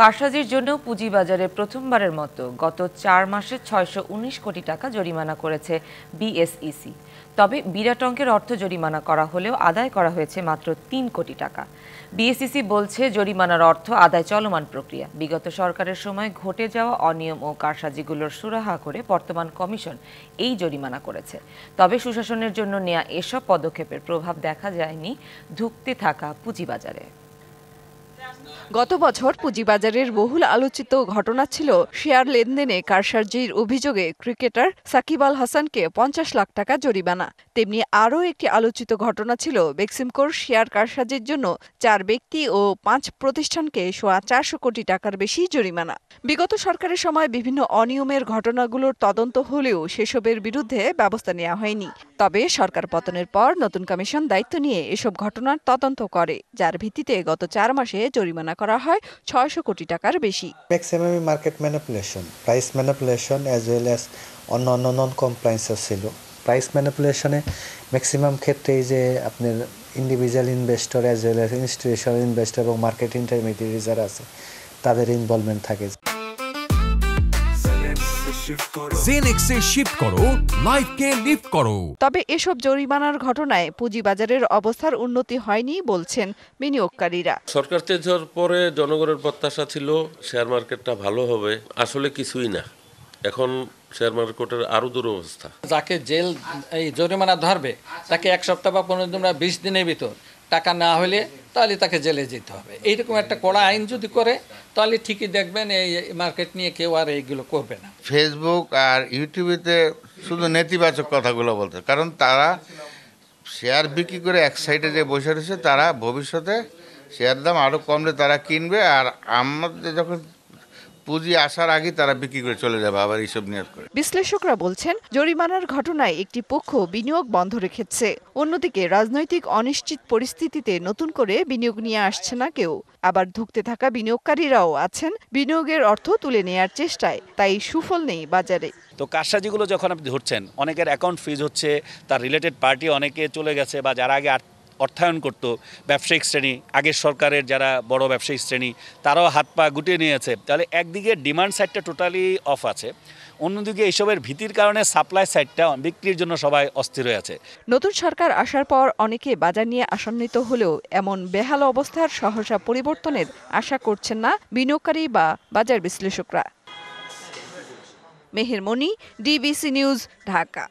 কারসাজির জন্য পুঁজিবাজারে প্রথমবারের মতো গত ৪ মাসে ৬১৯ কোটি টাকা জরিমানা করেছে বিএসইসি। তবে বিরাট অঙ্কের অর্থ জরিমানা করা হলেও আদায় করা হয়েছে মাত্র ৩ কোটি টাকা। বিএসইসি বলছে জরিমানার অর্থ আদায় চলমান প্রক্রিয়া। বিগত সরকারের সময় ঘটে যাওয়া অনিয়ম ও কারসাজিগুলোর সুরাহা করে বর্তমান কমিশন এই জরিমানা করেছে। তবে সুশাসনের জন্য নেওয়া এসব পদক্ষেপের প্রভাব দেখা যায়নি ধুঁকতে থাকা পুঁজিবাজারে। গত বছর পুঁজিবাজারের বহুল আলোচিত ঘটনা ছিল শেয়ার লেনদেনে কারসাজির অভিযোগে ক্রিকেটার সাকিব আল হাসানকে ৫০ লাখ টাকা জরিমানা। তেমনি আরও একটি আলোচিত ঘটনা ছিল বেক্সিমকোর শেয়ার কারসাজির জন্য ৪ ব্যক্তি ও ৫ প্রতিষ্ঠানকে সোয়া ৪০০ কোটি টাকার বেশি জরিমানা। বিগত সরকারের সময় বিভিন্ন অনিয়মের ঘটনাগুলোর তদন্ত হলেও সেসবের বিরুদ্ধে ব্যবস্থা নেওয়া হয়নি। তবে সরকার পতনের পর নতুন কমিশন দায়িত্ব নিয়ে এসব ঘটনার তদন্ত করে, যার ভিত্তিতে গত ৪ মাসে জরিমানা করা হয় ৬০০ কোটি টাকার বেশি। Maximum market manipulation, price manipulation as well as অন্যান্য নন কমপ্লায়েন্সও ছিল। প্রাইস ম্যানিপুলেশনে ম্যাক্সিমাম ক্ষেত্রেই যে আপনার individual investor as well as institutional investor এবং মার্কেট ইন্টারমিডিয়েরি যারা আছে তাদের ইনভলভমেন্ট থাকে। জেনেক্সে শিফট করো, লাইফকে লিফট করো। তবে এসব জরিমানার ঘটনায় পুঁজিবাজারের অবস্থার উন্নতি হয়নি বলছেন বিনিয়োগকারীরা। সরকার চেঞ্জ হওয়ার পরে জনগণের প্রত্যাশা ছিল শেয়ার মার্কেটটা ভালো হবে, আসলে কিছুই না। এখন শেয়ার মার্কেটের আরো দুরবস্থা। যাকে জেল এই জরিমানা ধরবে তাকে ১ সপ্তাহ বা ১৫ দিন বা ২০ দিনের ভিতর টাকা না হলে তাহলে তাকে জেলে যেতে হবে। এইরকম একটা কড়া আইন যদি করে তাহলে ঠিকই দেখবেন এই মার্কেট নিয়ে কেউ আর এইগুলো করবে না। ফেসবুক আর ইউটিউবেতে শুধু নেতিবাচক কথাগুলো বলতে, কারণ তারা শেয়ার বিক্রি করে এক সাইডে যে বসে রয়েছে তারা ভবিষ্যতে শেয়ার দাম আরও কমলে তারা কিনবে, আর আমাদের যখন পুঁজি আসার আগে তারা বিক্রি করে চলে যাবে আবার এইসব নিয়োগ করে। বিশ্লেষকরা বলছেন জরিমানার ঘটনায় একটি পক্ষ বিনিয়োগ বন্ধ রেখেছে, অন্যদিকে রাজনৈতিক অনিশ্চিত পরিস্থিতিতে নতুন করে বিনিয়োগ নিয়ে আসছে না কেউ। আবার ধুঁকতে থাকা বিনিয়োগকারীরাও আছেন বিনিয়োগের অর্থ তুলে নেয়ার চেষ্টায়, তাই সুফল নেই বাজারে। তো কারসাজিগুলো যখন আপনি ধরছেন, অনেকের অ্যাকাউন্ট ফ্রিজ হচ্ছে, তার রিলেটেড পার্টি অনেকে চলে গেছে, বা যারা আগে অর্থায়ন করত ব্যবসায়িক শ্রেণী, আগের সরকারের যারা বড় ব্যবসায়িক শ্রেণী, তারাও হাত পা গুটিয়ে নিয়েছে। তাহলে একদিকে ডিমান্ড সাইডটা টোটালি অফ আছে, অন্যদিকে এইসবের ভীতির কারণে সাপ্লাই সাইডটা বিক্রির জন্য সবাই অস্থির হয়ে আছে। নতুন সরকার আসার পর অনেকে বাজার নিয়ে আশান্বিত হলেও এমন বেহাল অবস্থার সহসা পরিবর্তনের আশা করছেন না বিনিয়োগকারী বা বাজার বিশ্লেষকরা। মেহের মনি, ডিবিসি নিউজ, ঢাকা।